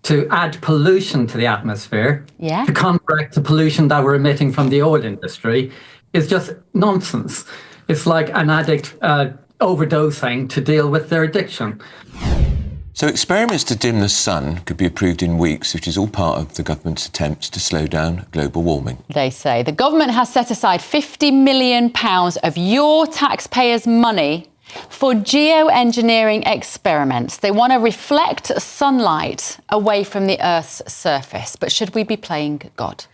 to add pollution to the atmosphere, Yeah. to counteract the pollution that we're emitting from the oil industry, is just nonsense. It's like an addict overdosing to deal with their addiction. So experiments to dim the sun could be approved in weeks, which is all part of the government's attempts to slow down global warming. They say the government has set aside £50 million of your taxpayers' money for geoengineering experiments. They want to reflect sunlight away from the Earth's surface. But should we be playing God?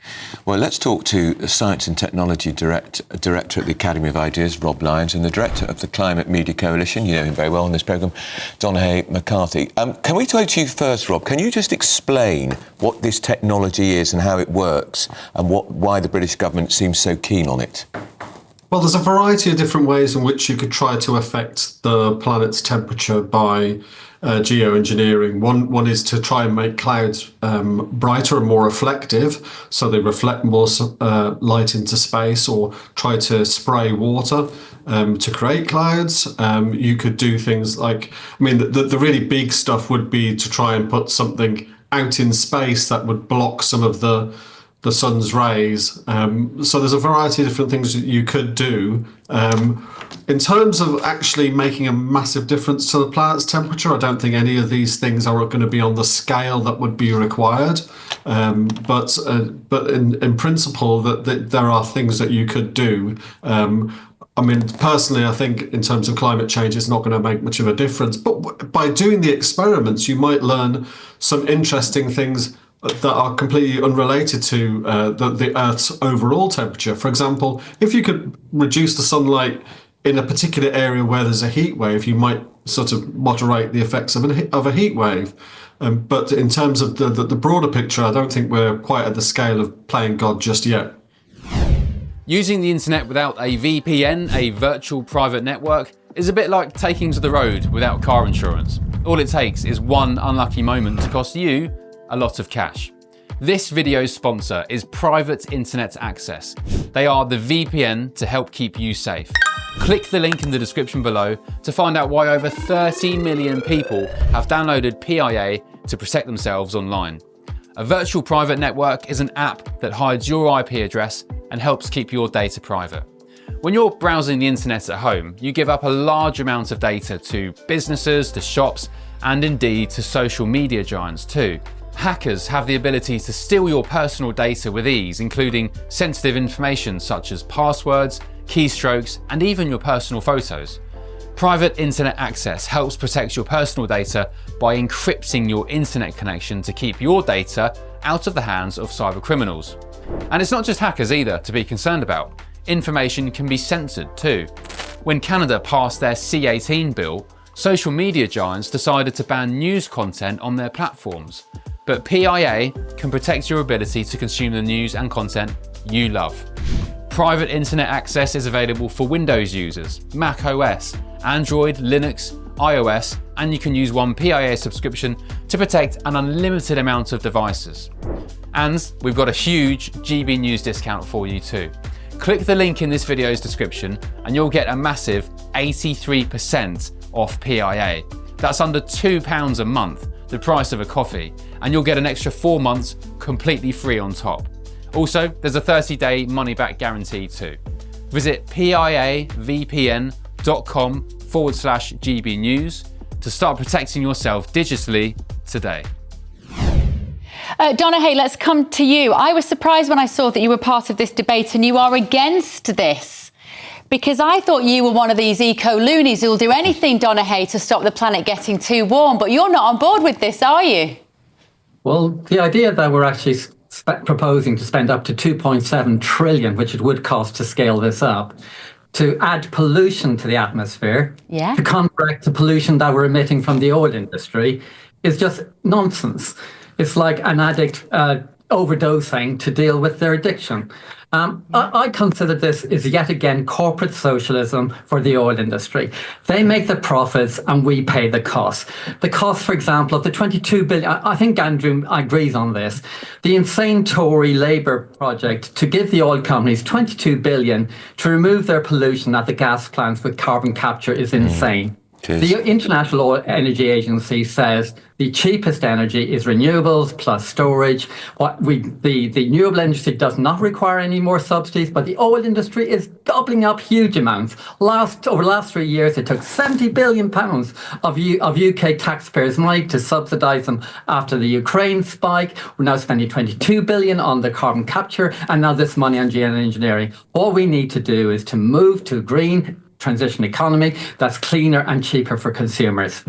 Well, let's talk to the Science and Technology Director at the Academy of Ideas, Rob Lyons, and the Director of the Climate Media Coalition, you know him very well on this programme, Donnacha McCarthy. Can we go to you first, Rob? Can you just explain what this technology is and how it works and why the British government seems so keen on it? Well, there's a variety of different ways in which you could try to affect the planet's temperature by geoengineering. One is to try and make clouds brighter and more reflective, so they reflect more light into space, or try to spray water to create clouds. You could do things like, the really big stuff would be to try and put something out in space that would block some of the sun's rays. So there's a variety of different things that you could do. In terms of actually making a massive difference to the planet's temperature, I don't think any of these things are going to be on the scale that would be required. But in principle, that there are things that you could do. Personally, I think in terms of climate change, it's not going to make much of a difference. But by doing the experiments, you might learn some interesting things that are completely unrelated to the Earth's overall temperature. For example, if you could reduce the sunlight in a particular area where there's a heat wave, you might sort of moderate the effects of a heat wave. But in terms of the broader picture, I don't think we're quite at the scale of playing God just yet. Using the internet without a VPN, a virtual private network, is a bit like taking to the road without car insurance. All it takes is one unlucky moment to cost you a lot of cash. This video's sponsor is Private Internet Access. They are the VPN to help keep you safe. Click the link in the description below to find out why over 30 million people have downloaded PIA to protect themselves online. A virtual private network is an app that hides your IP address and helps keep your data private. When you're browsing the internet at home, you give up a large amount of data to businesses, to shops, and indeed to social media giants too. Hackers have the ability to steal your personal data with ease, including sensitive information such as passwords, keystrokes, and even your personal photos. Private Internet Access helps protect your personal data by encrypting your internet connection to keep your data out of the hands of cyber criminals. And it's not just hackers either to be concerned about. Information can be censored too. When Canada passed their C18 bill, social media giants decided to ban news content on their platforms. But PIA can protect your ability to consume the news and content you love. Private Internet Access is available for Windows users, Mac OS, Android, Linux, iOS, and you can use one PIA subscription to protect an unlimited amount of devices. And we've got a huge GBNews discount for you too. Click the link in this video's description and you'll get a massive 83% off PIA. That's under £2 a month, the price of a coffee, and you'll get an extra 4 months completely free on top. Also, there's a 30-day money-back guarantee too. Visit piavpn.com/GBnews to start protecting yourself digitally today. Donnacha, let's come to you. I was surprised when I saw that you were part of this debate and you are against this, because I thought you were one of these eco-loonies who'll do anything, Donnacha, to stop the planet getting too warm. But you're not on board with this, are you? Well, the idea that we're actually proposing to spend up to 2.7 trillion, which it would cost to scale this up, to add pollution to the atmosphere, to counteract the pollution that we're emitting from the oil industry, is just nonsense. It's like an addict overdosing to deal with their addiction. I consider this is yet again corporate socialism for the oil industry. They make the profits and we pay the costs. The cost, for example, of the 22 billion, I think Andrew agrees on this, the insane Tory Labour project to give the oil companies 22 billion to remove their pollution at the gas plants with carbon capture is insane. The International Energy Agency says the cheapest energy is renewables plus storage. The renewable industry does not require any more subsidies, but the oil industry is gobbling up huge amounts. Over the last 3 years, it took £70 billion of UK taxpayers' money to subsidise them after the Ukraine spike. We're now spending £22 billion on the carbon capture, and now this money on geoengineering. All we need to do is to move to green transition economy that's cleaner and cheaper for consumers.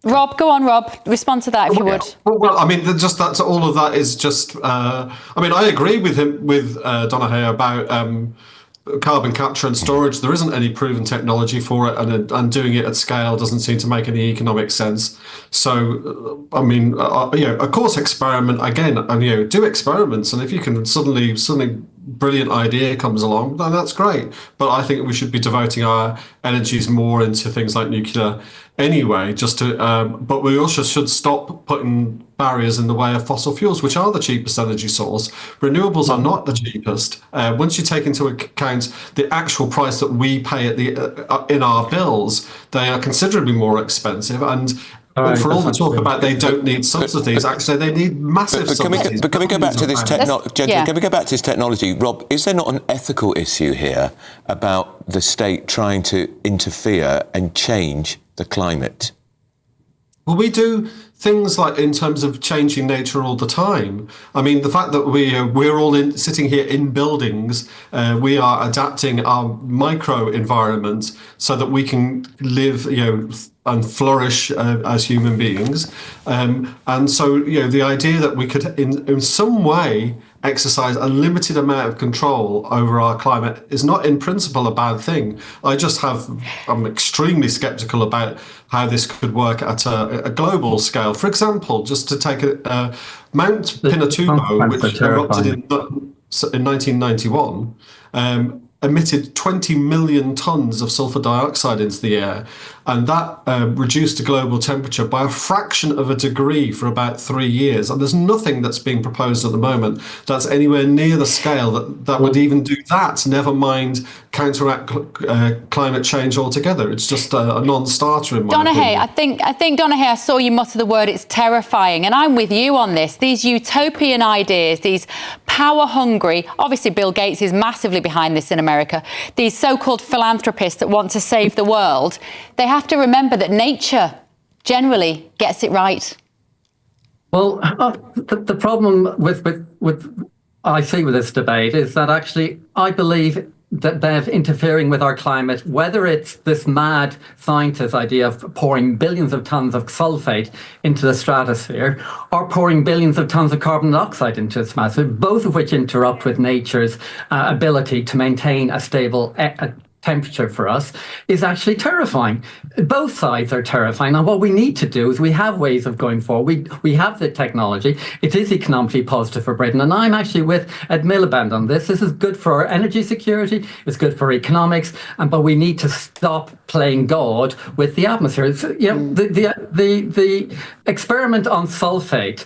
Rob, go on, Rob. Respond to that if you would. Well, I mean, just that's all of that is just. I mean, I agree with Donahue about carbon capture and storage. There isn't any proven technology for it, and doing it at scale doesn't seem to make any economic sense. So, I mean, of course, experiment again, and do experiments, and if you can suddenly brilliant idea comes along, then that's great. But I think we should be devoting our energies more into things like nuclear anyway, but we also should stop putting barriers in the way of fossil fuels, which are the cheapest energy source. Renewables are not the cheapest. Once you take into account the actual price that we pay in our bills, they are considerably more expensive. And for all the talk about they don't need subsidies, actually they need massive subsidies. Can we go back to this technology? Can we go back to this technology? Rob, is there not an ethical issue here about the state trying to interfere and change the climate? Well, we do things like in terms of changing nature all the time. I mean, the fact that we're all sitting here in buildings, we are adapting our micro environment so that we can live, and flourish as human beings. And so, the idea that we could in some way exercise a limited amount of control over our climate is not in principle a bad thing. I'm extremely skeptical about how this could work at a global scale. For example, just to take Mount Pinatubo, which erupted in 1991, emitted 20 million tons of sulfur dioxide into the air. And that reduced the global temperature by a fraction of a degree for about 3 years. And there's nothing that's being proposed at the moment that's anywhere near the scale that would even do that, never mind counteract climate change altogether. It's just a non-starter in my opinion. I think, Donahue, I saw you mutter the word, it's terrifying. And I'm with you on this. These utopian ideas, these power-hungry, obviously Bill Gates is massively behind this in America, these so-called philanthropists that want to save the world, they have to remember that nature generally gets it right. Well, the problem with I see with this debate is that actually I believe that they're interfering with our climate, whether it's this mad scientist idea of pouring billions of tons of sulfate into the stratosphere or pouring billions of tons of carbon dioxide into the atmosphere, both of which interrupt with nature's ability to maintain a stable temperature for us, is actually terrifying. Both sides are terrifying. And what we need to do is we have ways of going forward. We have the technology. It is economically positive for Britain. And I'm actually with Ed Miliband on this. This is good for our energy security. It's good for economics. But we need to stop playing God with the atmosphere. The experiment on sulfate,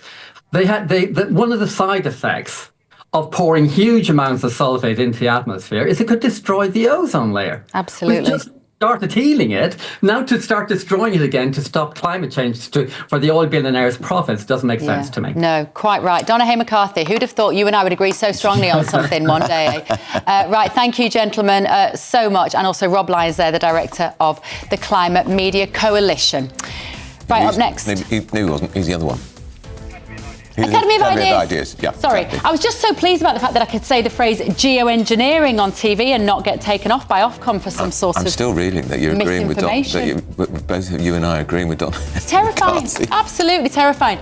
one of the side effects of pouring huge amounts of sulfate into the atmosphere is it could destroy the ozone layer. Absolutely. We've just started healing it. Now to start destroying it again to stop climate change for the oil billionaires' profits doesn't make sense to me. No, quite right. Donahue McCarthy, who'd have thought you and I would agree so strongly on something one day? Right, thank you, gentlemen, so much. And also Rob Lyons there, the director of the Climate Media Coalition. Right, up next. No, he wasn't. He's the other one. Academy of Ideas. Yeah, sorry, exactly. I was just so pleased about the fact that I could say the phrase geoengineering on TV and not get taken off by Ofcom for some sort of I'm still reeling that you're agreeing with Don. misinformation. Both of you and I are agreeing with Don. It's terrifying. Absolutely terrifying.